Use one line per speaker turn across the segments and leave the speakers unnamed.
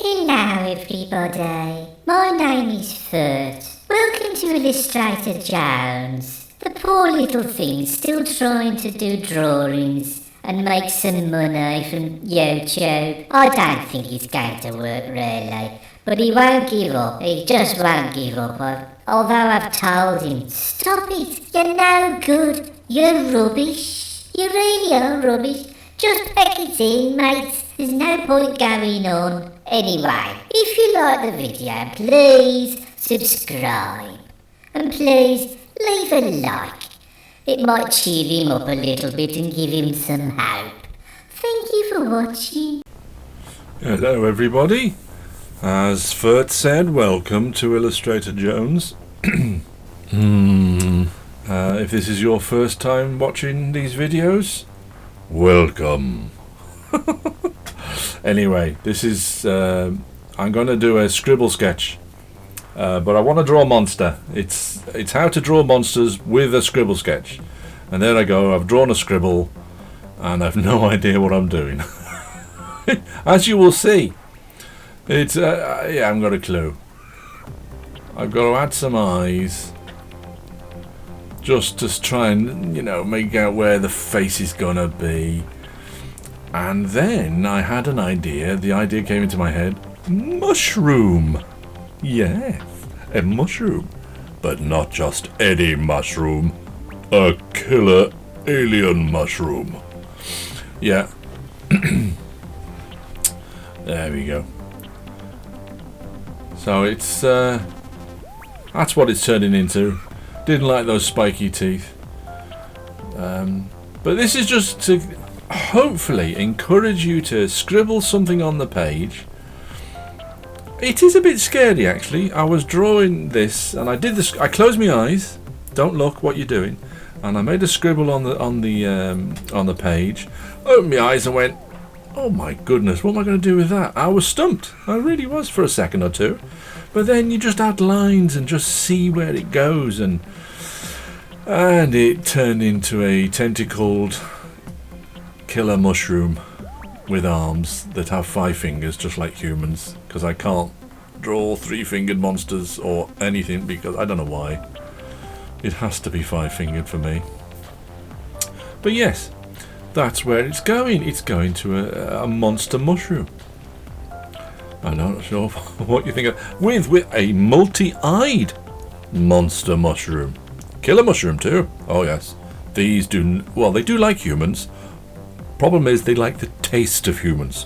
Hello everybody, my name is Fert. Welcome to Illustrator Jones. The poor little thing's still trying to do drawings and make some money from YouTube. I don't think it's going to work really, but he won't give up. He just won't give up. Although I've told him, stop it, you're no good, you're rubbish. You really are rubbish. Just pack it in, mate. There's no point going on. Anyway, if you like the video, please subscribe. And please leave a like. It might cheer him up a little bit and give him some hope. Thank you for watching.
Hello everybody. As Fert said, welcome to Illustrator Jones. If this is your first time watching these videos, welcome. Anyway, this is I'm going to do a scribble sketch, but I want to draw a monster. It's how to draw monsters with a scribble sketch, and there I go. I've drawn a scribble and I've no idea what I'm doing. As you will see, it's yeah, I haven't got a clue. I've got to add some eyes just to try and, you know, make out where the face is gonna be. And then I had an idea. The idea came into my head. Mushroom. Yes, a mushroom. But not just any mushroom. A killer alien mushroom. Yeah. There we go. So it's that's what it's turning into. Didn't like those spiky teeth. But this is just to hopefully encourage you to scribble something on the page. It is a bit scary actually. I was drawing this and I did this. I closed my eyes. Don't look what you're doing. And I made a scribble on the page. Opened my eyes and went, oh my goodness, what am I going to do with that? I was stumped. I really was for a second or two. But then you just add lines and just see where it goes, and it turned into a tentacled killer mushroom with arms that have 5 fingers, just like humans, because I can't draw 3-fingered monsters or anything, because I don't know why. It has to be 5-fingered for me. But yes, that's where it's going. It's going to a monster mushroom. I'm not sure what you think of. With a multi-eyed monster mushroom. Killer mushroom too. Oh yes. These do, well, they do like humans. Problem is they like the taste of humans.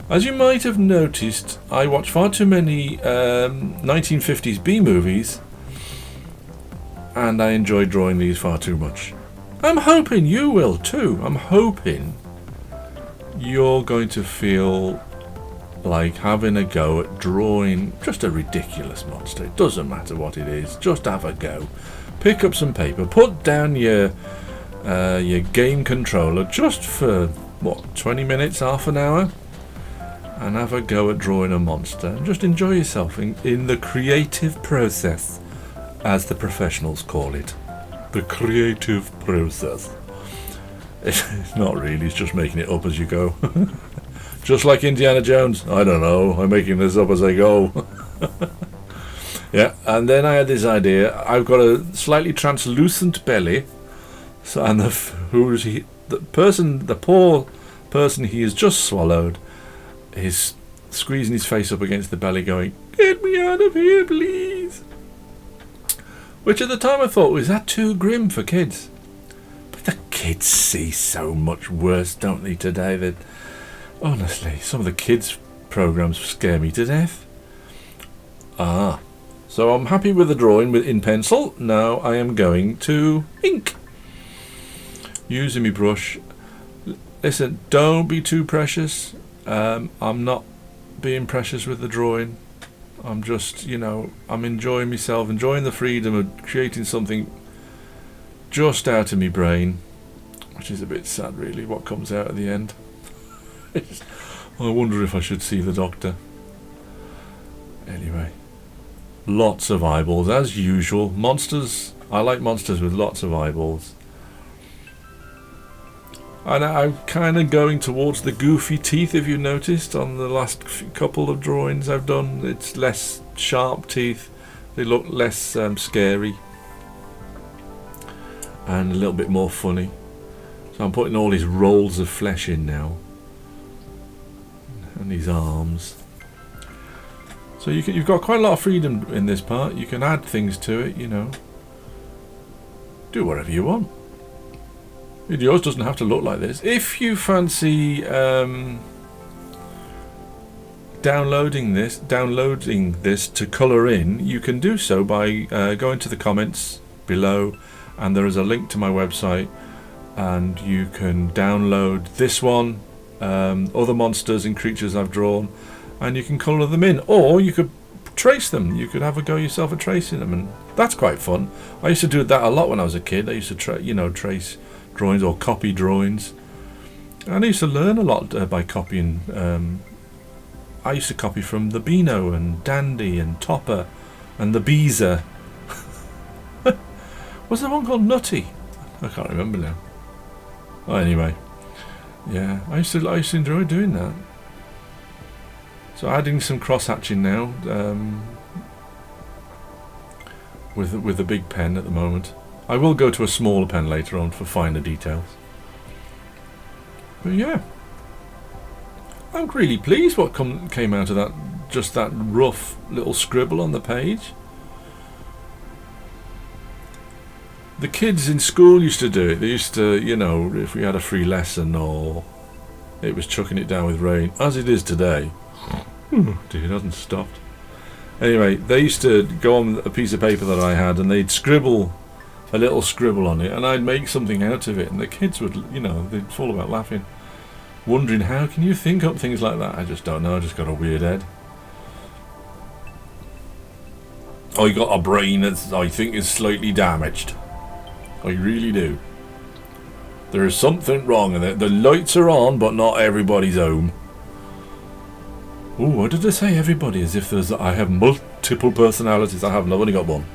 As you might have noticed, I watch far too many 1950s B movies, and I enjoy drawing these far too much. I'm hoping you will too. I'm hoping you're going to feel like having a go at drawing just a ridiculous monster. It doesn't matter what it is, just have a go. Pick up some paper, put down your game controller just for what, 20 minutes, half an hour, and have a go at drawing a monster and just enjoy yourself in the creative process, as the professionals call it. The creative process. It's not really, it's just making it up as you go. Just like Indiana Jones. I don't know, I'm making this up as I go. Yeah, and then I had this idea. I've got a slightly translucent belly, so, and the poor person he has just swallowed is squeezing his face up against the belly going, get me out of here please. Which at the time I thought, was that too grim for kids? The kids see so much worse, don't they, today? That honestly, some of the kids' programs scare me to death. So I'm happy with the drawing in pencil. Now I am going to ink. Using my brush. Listen, don't be too precious. I'm not being precious with the drawing. I'm just, you know, I'm enjoying myself, enjoying the freedom of creating something just out of my brain, which is a bit sad really, what comes out at the end. I wonder if I should see the doctor. Anyway, lots of eyeballs as usual. Monsters, I like monsters with lots of eyeballs. And I'm kind of going towards the goofy teeth, if you noticed, on the last couple of drawings I've done. It's less sharp teeth. They look less scary. And a little bit more funny. So I'm putting all these rolls of flesh in now. And these arms. So you've got quite a lot of freedom in this part. You can add things to it, you know. Do whatever you want. Yours doesn't have to look like this. If you fancy downloading this to colour in, you can do so by going to the comments below, and there is a link to my website, and you can download this one, other monsters and creatures I've drawn, and you can colour them in, or you could trace them. You could have a go yourself at tracing them, and that's quite fun. I used to do that a lot when I was a kid. I used to trace drawings or copy drawings, and I used to learn a lot by copying. I used to copy from the Beano and Dandy and Topper and the Beezer. Was there one called Nutty? I can't remember now. Oh, anyway, yeah, I used to enjoy doing that. So adding some cross hatching now with a big pen at the moment. I will go to a smaller pen later on for finer details. But yeah, I'm really pleased what came out of that. Just that rough little scribble on the page. The kids in school used to do it. They used to, you know, if we had a free lesson or it was chucking it down with rain, as it is today. Dude, it hasn't stopped. Anyway, they used to go on a piece of paper that I had and they'd scribble a little scribble on it, and I'd make something out of it, and the kids would, you know, they'd fall about laughing, wondering how can you think up things like that. I just don't know. I just got a weird head. I got a brain that I think is slightly damaged. I really do. There is something wrong in it. The lights are on, but not everybody's home. Oh, what did I say? Everybody, as if I have multiple personalities. I haven't. I've only got one.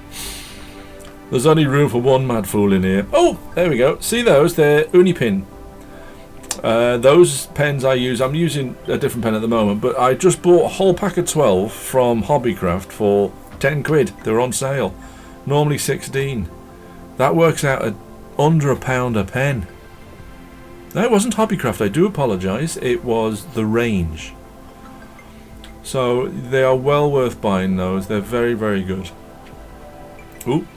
There's only room for one mad fool in here. Oh, there we go. See those? They're Unipin. Those pens I use, I'm using a different pen at the moment, but I just bought a whole pack of 12 from Hobbycraft for 10 quid. They were on sale. Normally 16. That works out at under £1 a pen. No, it wasn't Hobbycraft. I do apologise. It was The Range. So they are well worth buying those. They're very, very good. Ooh.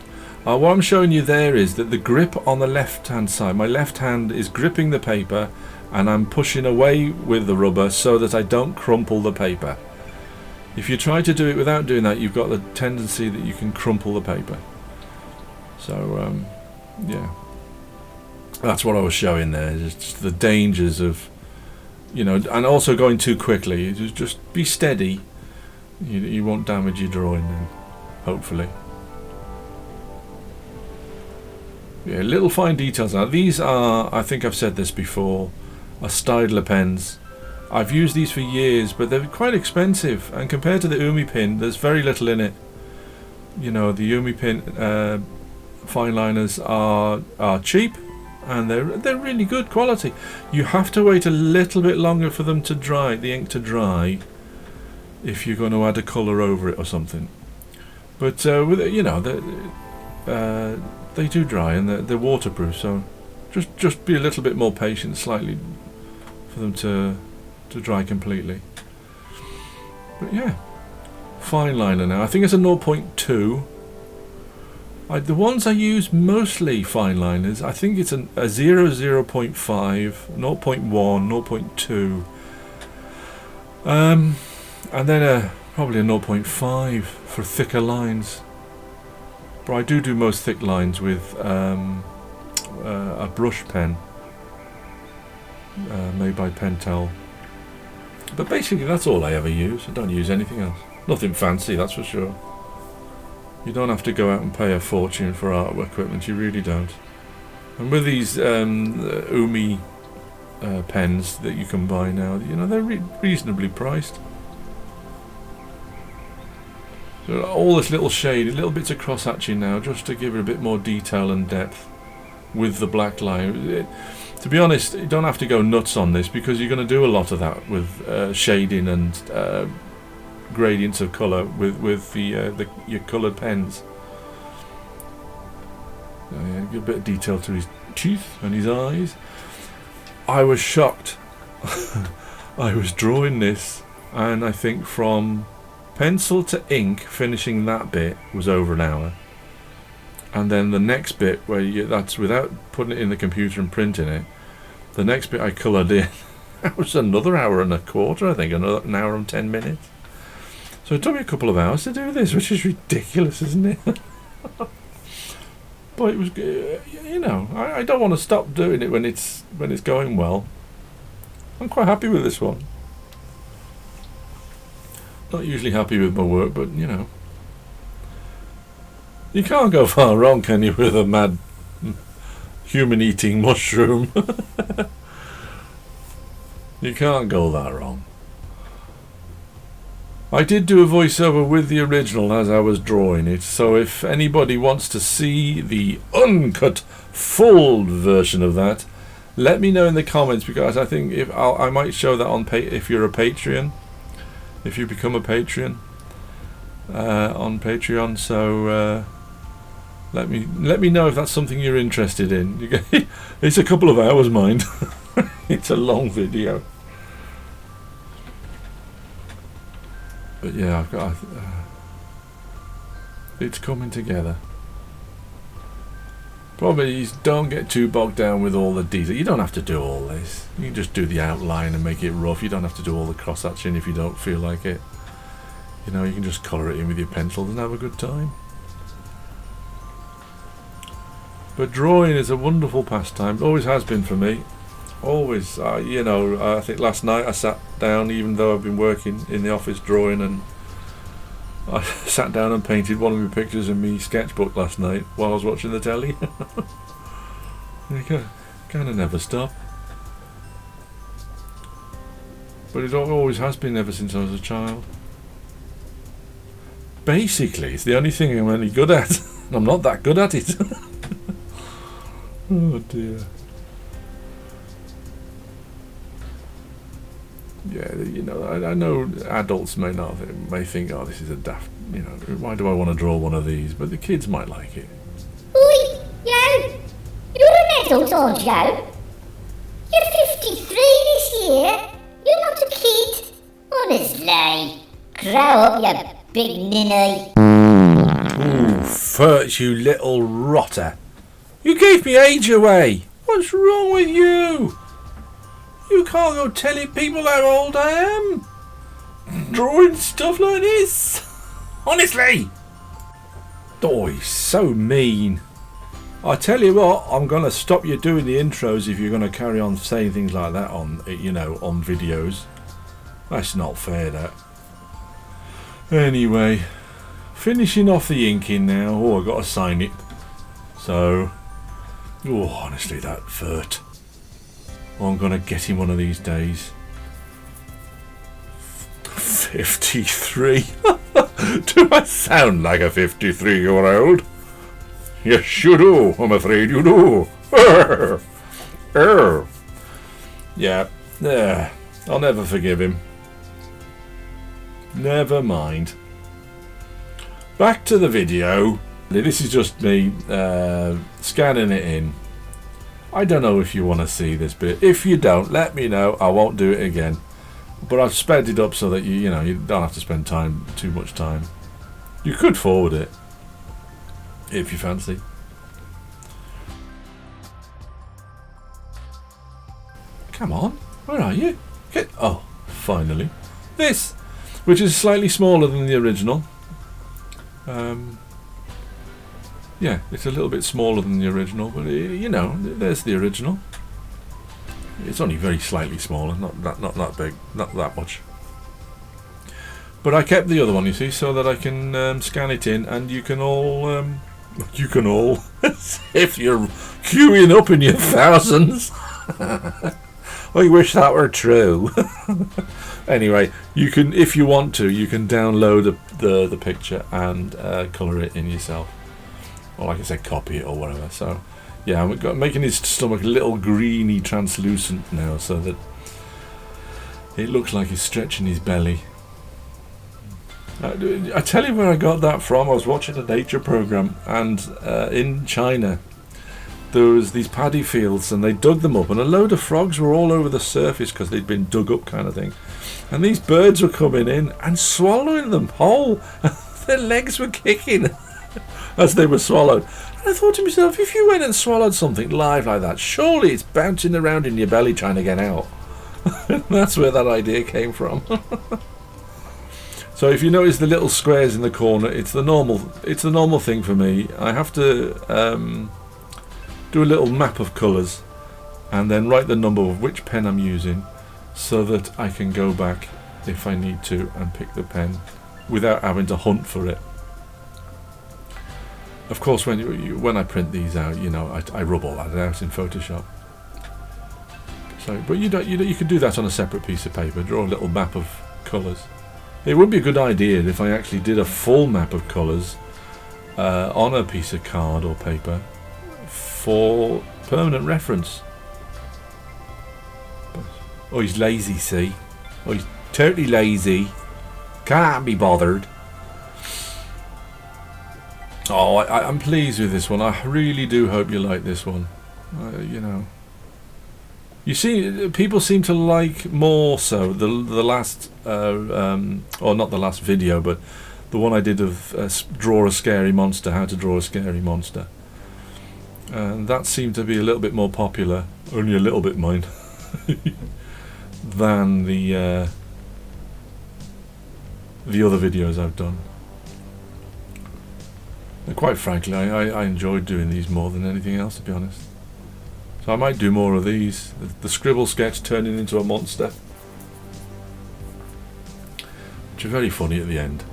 What I'm showing you there is that the grip on the left hand side, my left hand is gripping the paper and I'm pushing away with the rubber so that I don't crumple the paper. If you try to do it without doing that, you've got the tendency that you can crumple the paper. So yeah, that's what I was showing there, just the dangers of, you know, and also going too quickly. Just be steady. You won't damage your drawing then, hopefully. Yeah, little fine details. Now these are, I think I've said this before, are Staedtler pens. I've used these for years, but they're quite expensive, and compared to the Umi pin, there's very little in it. You know, the Umi pin fine liners are cheap, and they're really good quality. You have to wait a little bit longer for them to dry, the ink to dry, if you're going to add a colour over it or something. But with it, you know, they do dry and they're waterproof, so just be a little bit more patient, slightly, for them to dry completely. But yeah, fine liner now. I think it's a 0.2. The ones I use mostly fine liners. I think it's a 0, 0.5, 0.1, 0.2, and then probably a 0.5 for thicker lines. But I do most thick lines with a brush pen made by Pentel. But basically that's all I ever use. I don't use anything else. Nothing fancy, that's for sure. You don't have to go out and pay a fortune for art equipment, you really don't. And with these Umi pens that you can buy now, you know, they're reasonably priced. So all this little shade, little bits of cross hatching now, just to give it a bit more detail and depth with the black line. To be honest, you don't have to go nuts on this because you're going to do a lot of that with shading and gradients of colour with your coloured pens. Give a bit of detail to his teeth and his eyes. I was shocked. I was drawing this, and I think from pencil to ink, finishing that bit was over an hour. And then the next bit, that's without putting it in the computer and printing it, the next bit I coloured in, that was another hour and a quarter, I think, an hour and 10 minutes. So it took me a couple of hours to do this, which is ridiculous, isn't it? But it was, I don't want to stop doing it when it's going well. I'm quite happy with this one. Not usually happy with my work, but you can't go far wrong, can you, with a mad human-eating mushroom? You can't go that wrong. I did do a voiceover with the original as I was drawing it, so if anybody wants to see the uncut, full version of that, let me know in the comments, because I think I might show that on if you're a Patreon, if you become a Patreon on Patreon. So let me know if that's something you're interested in. It's a couple of hours, mind. It's a long video. But yeah, it's coming together. Problem is, don't get too bogged down with all the detail. You don't have to do all this. You can just do the outline and make it rough. You don't have to do all the cross-hatching if you don't feel like it. You can just colour it in with your pencils and have a good time. But drawing is a wonderful pastime. Always has been for me. Always. I think last night I sat down, even though I've been working in the office drawing, and I sat down and painted one of my pictures in my sketchbook last night while I was watching the telly. You kind of never stop. But it always has been ever since I was a child. Basically, it's the only thing I'm really good at. And I'm not that good at it. Oh dear. Yeah, I know adults may think, oh, this is a daft, why do I want to draw one of these? But the kids might like it.
Oi, yo! You're an adult, aren't you? You're 53 this year. You're not a kid. Honestly. Grow up, you big ninny.
Ooh, Furt, you little rotter. You gave me age away. What's wrong with you? You can't go telling people how old I am. Drawing stuff like this. Honestly. Oh, he's so mean. I tell you what, I'm going to stop you doing the intros if you're going to carry on saying things like that on videos. That's not fair, that. Anyway, finishing off the inking now. Oh, I've got to sign it. So, honestly, that Furt. I'm going to get him one of these days. 53. Do I sound like a 53-year-old? Yes, you do. I'm afraid you do. Yeah. I'll never forgive him. Never mind. Back to the video. This is just me scanning it in. I don't know if you want to see this bit. If you don't, let me know. I won't do it again. But I've sped it up so that you don't have to spend too much time. You could forward it if you fancy. Come on, where are you? Finally. This, which is slightly smaller than the original. Yeah, it's a little bit smaller than the original, but there's the original. It's only very slightly smaller, not that big, not that much. But I kept the other one, you see, so that I can scan it in, and you can all, if you're queuing up in your thousands. I wish that were true. Anyway, you can, if you want to, you can download the picture and colour it in yourself. Or like I said, copy it or whatever. So Yeah, I'm making his stomach a little greeny translucent now so that it looks like he's stretching his belly. I tell you where I got that from. I was watching a nature program, and in China there was these paddy fields, and they dug them up, and a load of frogs were all over the surface because they'd been dug up, kind of thing. And these birds were coming in and swallowing them whole. Their legs were kicking as they were swallowed. And I thought to myself, if you went and swallowed something live like that, surely it's bouncing around in your belly trying to get out. That's where that idea came from. So if you notice the little squares in the corner, it's the normal thing for me. I have to do a little map of colours and then write the number of which pen I'm using so that I can go back if I need to and pick the pen without having to hunt for it. Of course, when I print these out, I rub all that out in Photoshop. So, but you could do that on a separate piece of paper. Draw a little map of colours. It would be a good idea if I actually did a full map of colours on a piece of card or paper for permanent reference. Oh, he's lazy, see? Oh, he's totally lazy. Can't be bothered. Oh, I'm pleased with this one. I really do hope you like this one. You see, people seem to like more so the last, or not the last video, but the one I did of draw a scary monster, how to draw a scary monster. And that seemed to be a little bit more popular, only a little bit, mind, than the other videos I've done. And quite frankly, I enjoyed doing these more than anything else, to be honest. So I might do more of these. The scribble sketch turning into a monster, which are very funny at the end.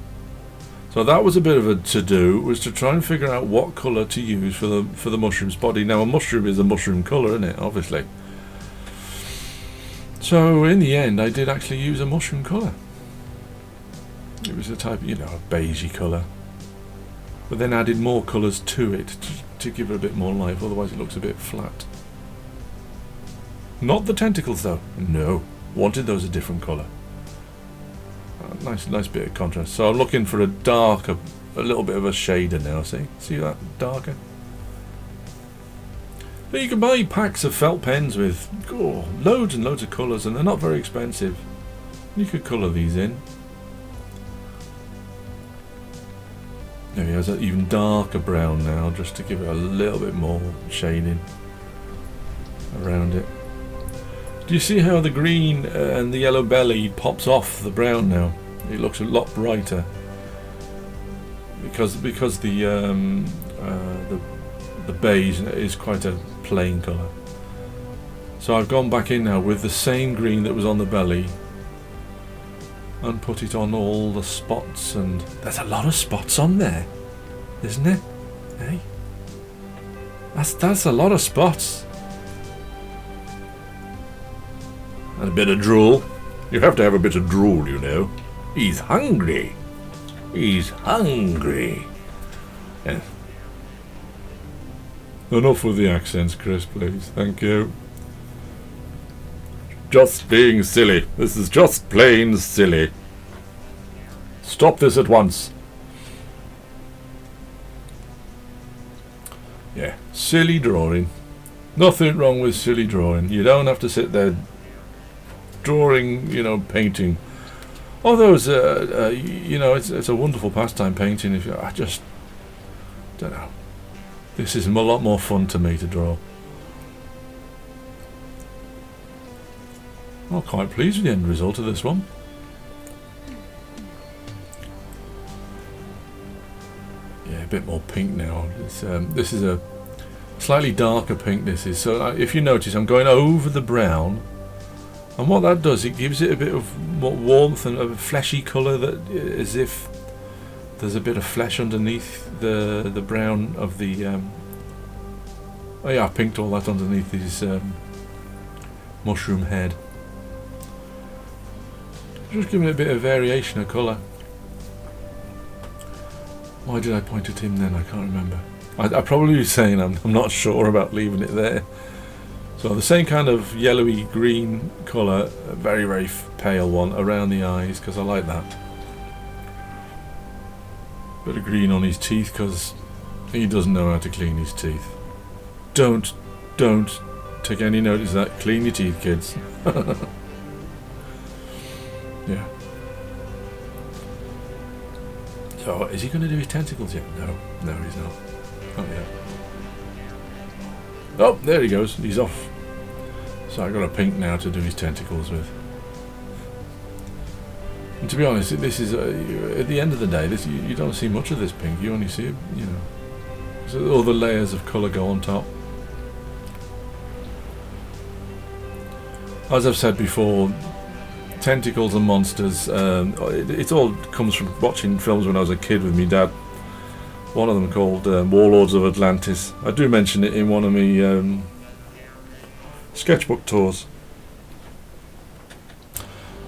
So that was a bit of a to-do, was to try and figure out what colour to use for the mushroom's body. Now a mushroom is a mushroom colour, isn't it? Obviously. So in the end, I did actually use a mushroom colour. It was a type, a beigey colour. But then added more colours to it to give it a bit more life, otherwise it looks a bit flat. Not the tentacles though, no, wanted those a different colour. Nice bit of contrast. So I'm looking for a darker, a little bit of a shader now, see that, darker. But you can buy packs of felt pens with loads and loads of colours, and they're not very expensive. You could colour these in. There he has an even darker brown now, just to give it a little bit more shading around it. Do you see how the green and the yellow belly pops off the brown now? It looks a lot brighter because the beige is quite a plain colour. So I've gone back in now with the same green that was on the belly and put it on all the spots, and there's a lot of spots on there, isn't it? Hey, that's a lot of spots. And a bit of drool. You have to have a bit of drool, He's hungry. He's hungry. Yeah. Enough with the accents, Chris, please. Thank you. Just being silly. This is just plain silly. Stop this at once. Yeah, silly drawing. Nothing wrong with silly drawing. You don't have to sit there drawing, painting. Although it's a wonderful pastime, painting. I just don't know. This is a lot more fun to me to draw. I'm quite pleased with the end result of this one. Yeah, a bit more pink now. This is a slightly darker pink. This is, so if you notice, I'm going over the brown, and what that does, it gives it a bit of more warmth and a fleshy colour, that as if there's a bit of flesh underneath the brown of the. Oh yeah, I pinked all that underneath his mushroom head. Just giving it a bit of variation of colour. Why did I point at him then? I can't remember. I'd probably be saying I'm not sure about leaving it there. So the same kind of yellowy green colour, a very, very pale one around the eyes, because I like that. Bit of green on his teeth, because he doesn't know how to clean his teeth. Don't take any notice of that. Clean your teeth, kids. Yeah. So, is he going to do his tentacles yet? No, he's not. Not yet. Oh, there he goes. He's off. So I've got a pink now to do his tentacles with. And to be honest, this is at the end of the day, this you don't see much of this pink. You only see, so all the layers of colour go on top. As I've said before, tentacles and monsters, it all comes from watching films when I was a kid with my dad. One of them called Warlords of Atlantis. I do mention it in one of my sketchbook tours.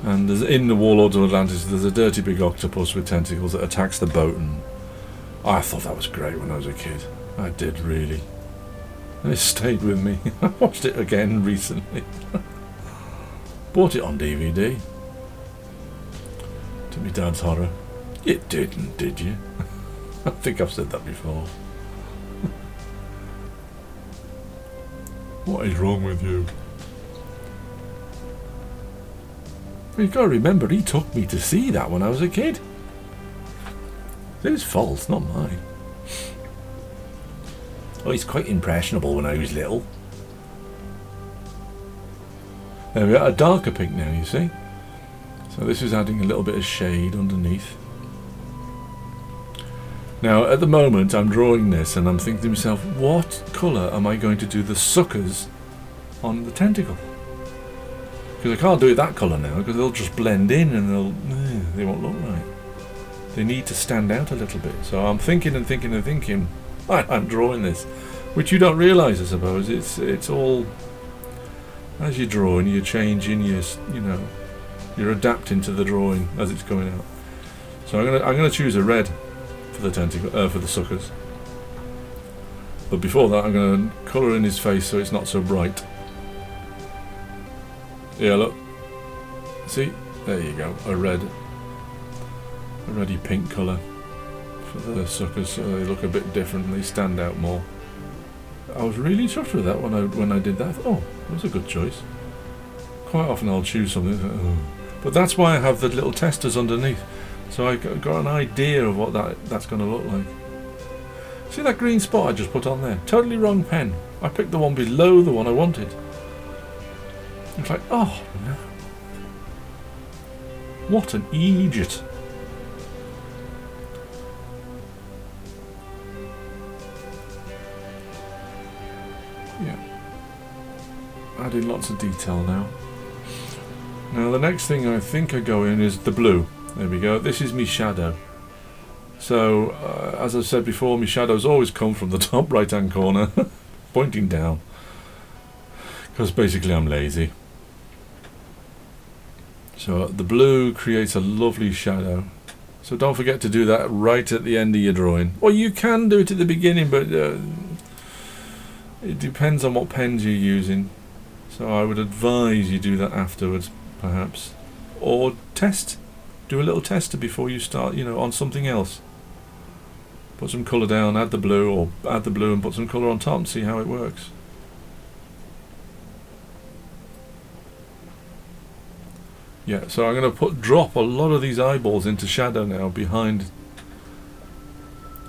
And in the Warlords of Atlantis, there's a dirty big octopus with tentacles that attacks the boat, and I thought that was great when I was a kid. I did, really. And it stayed with me. I watched it again recently. Bought it on DVD. To my dad's horror. You didn't, did you? I think I've said that before. What is wrong with you? Well, you've got to remember, he took me to see that when I was a kid. It was fault, not mine. Oh, he's quite impressionable when I was little. There we are, a darker pink now, you see. So this is adding a little bit of shade underneath. Now, at the moment, I'm drawing this and I'm thinking to myself, what colour am I going to do the suckers on the tentacle? Because I can't do it that colour now, because they'll just blend in and they won't look right. They need to stand out a little bit. So I'm thinking and thinking and thinking, I'm drawing this, which you don't realise, I suppose. It's all, as you're drawing, you're changing, you're adapting to the drawing as it's going out. So I'm gonna choose a red for the tentacle, for the suckers. But before that, I'm gonna colour in his face so it's not so bright. Yeah, look. See, there you go, a reddy pink colour for the suckers, so they look a bit different and they stand out more. I was really chuffed with that when I did that. I thought, oh, that was a good choice. Quite often I'll choose something, but that's why I have the little testers underneath, so I got an idea of what that's going to look like. See that green spot I just put on there? Totally wrong pen. I picked the one below the one I wanted. It's like, oh no. What an idiot. Yeah. Adding lots of detail now. Now the next thing I think I go in is the blue. There we go. This is my shadow. So, as I've said before, my shadows always come from the top right hand corner, pointing down. Because basically I'm lazy. So the blue creates a lovely shadow. So don't forget to do that right at the end of your drawing. Or you can do it at the beginning, but it depends on what pens you're using. So I would advise you do that afterwards, perhaps. Or do a little tester before you start, on something else. Put some colour down, add the blue, or add the blue and put some colour on top and see how it works. Yeah, so I'm going to drop a lot of these eyeballs into shadow now behind,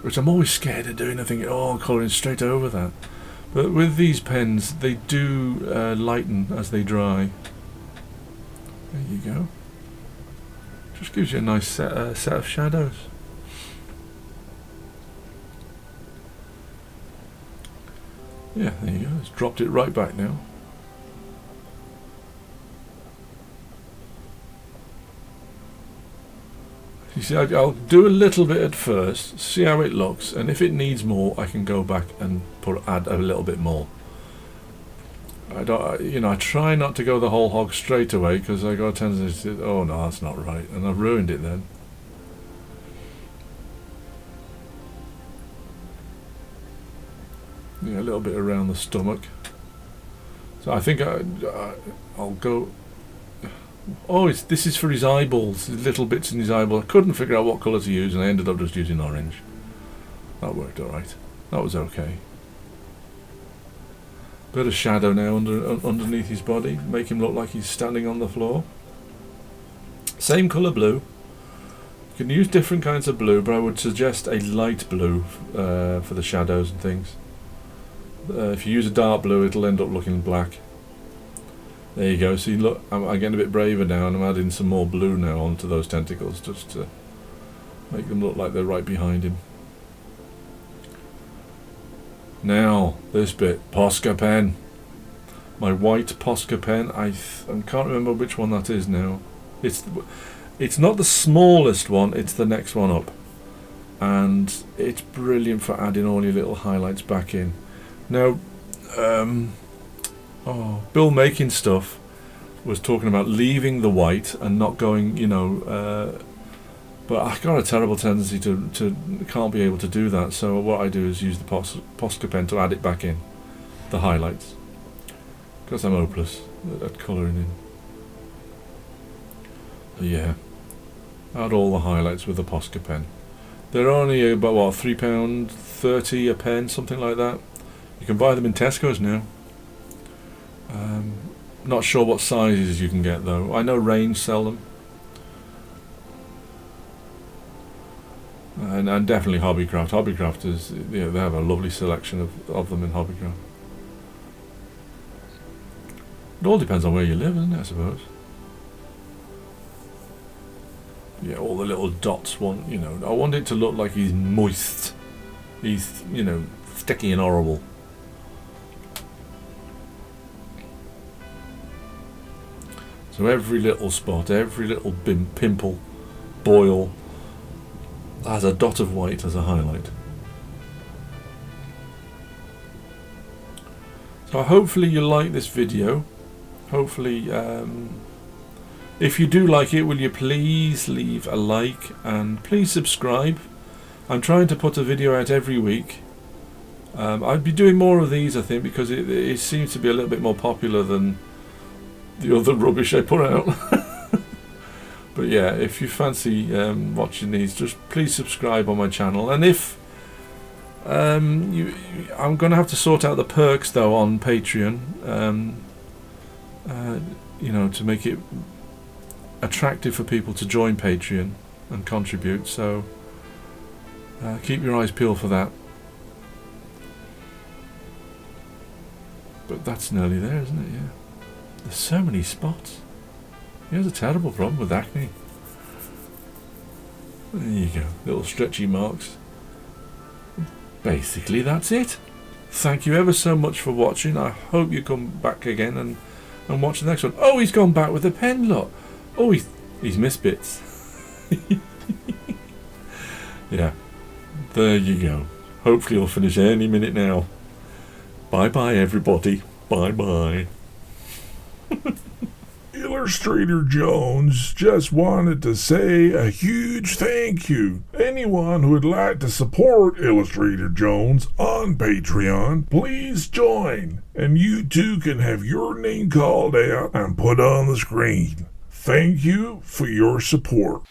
which I'm always scared of doing. I think, I'm colouring straight over that. But with these pens, they do lighten as they dry. There you go. Just gives you a nice set of shadows. Yeah, there you go. It's dropped it right back now. You see, I'll do a little bit at first, see how it looks, and if it needs more, I can go back and add a little bit more. I try not to go the whole hog straight away, because I got a tendency to, oh no, that's not right, and I've ruined it then. Yeah, a little bit around the stomach. So I think I'll go. Oh, this is for his eyeballs. Little bits in his eyeball. I couldn't figure out what colour to use, and I ended up just using orange. That worked all right. That was okay. Bit of shadow now underneath his body, make him look like he's standing on the floor. Same colour blue. You can use different kinds of blue, but I would suggest a light blue for the shadows and things. If you use a dark blue, it'll end up looking black. There you go. See, look, I'm getting a bit braver now, and I'm adding some more blue now onto those tentacles, just to make them look like they're right behind him. Now, this bit, Posca pen. My white Posca pen. I can't remember which one that is now. It's not the smallest one, it's the next one up. And it's brilliant for adding all your little highlights back in. Now, Bill Making Stuff was talking about leaving the white and not going, but I've got a terrible tendency to can't be able to do that. So what I do is use the Posca pen to add it back in, the highlights, because I'm hopeless at colouring in. So yeah, add all the highlights with the Posca pen. They're only about what, £3.30 a pen, something like that. You can buy them in Tesco's now. Not sure what sizes you can get though. I know Range sell them. And definitely Hobbycraft. Hobbycraft is, they have a lovely selection of them in Hobbycraft. It all depends on where you live, doesn't it, I suppose. Yeah, all the little dots want, I want it to look like he's moist. He's, sticky and horrible. So every little spot, every little pimple, boil, has a dot of white as a highlight. So hopefully you like this video. Hopefully, if you do like it, will you please leave a like and please subscribe. I'm trying to put a video out every week. I'd be doing more of these, I think, because it seems to be a little bit more popular than the other rubbish I put out. But yeah, if you fancy watching these, just please subscribe on my channel. And if I'm going to have to sort out the perks though on Patreon, to make it attractive for people to join Patreon and contribute. So keep your eyes peeled for that. But that's nearly there, isn't it? Yeah. There's so many spots. He has a terrible problem with acne. There you go, little stretchy marks. Basically that's it. Thank you ever so much for watching. I hope you come back again and watch the next one. Oh, he's gone back with the pen, look. Oh, he's missed bits. Yeah, there you go. Hopefully he'll finish any minute now. Bye bye everybody. Bye bye.
Illustrator Jones just wanted to say a huge thank you. Anyone who would like to support Illustrator Jones on Patreon, please join, and you too can have your name called out and put on the screen. Thank you for your support.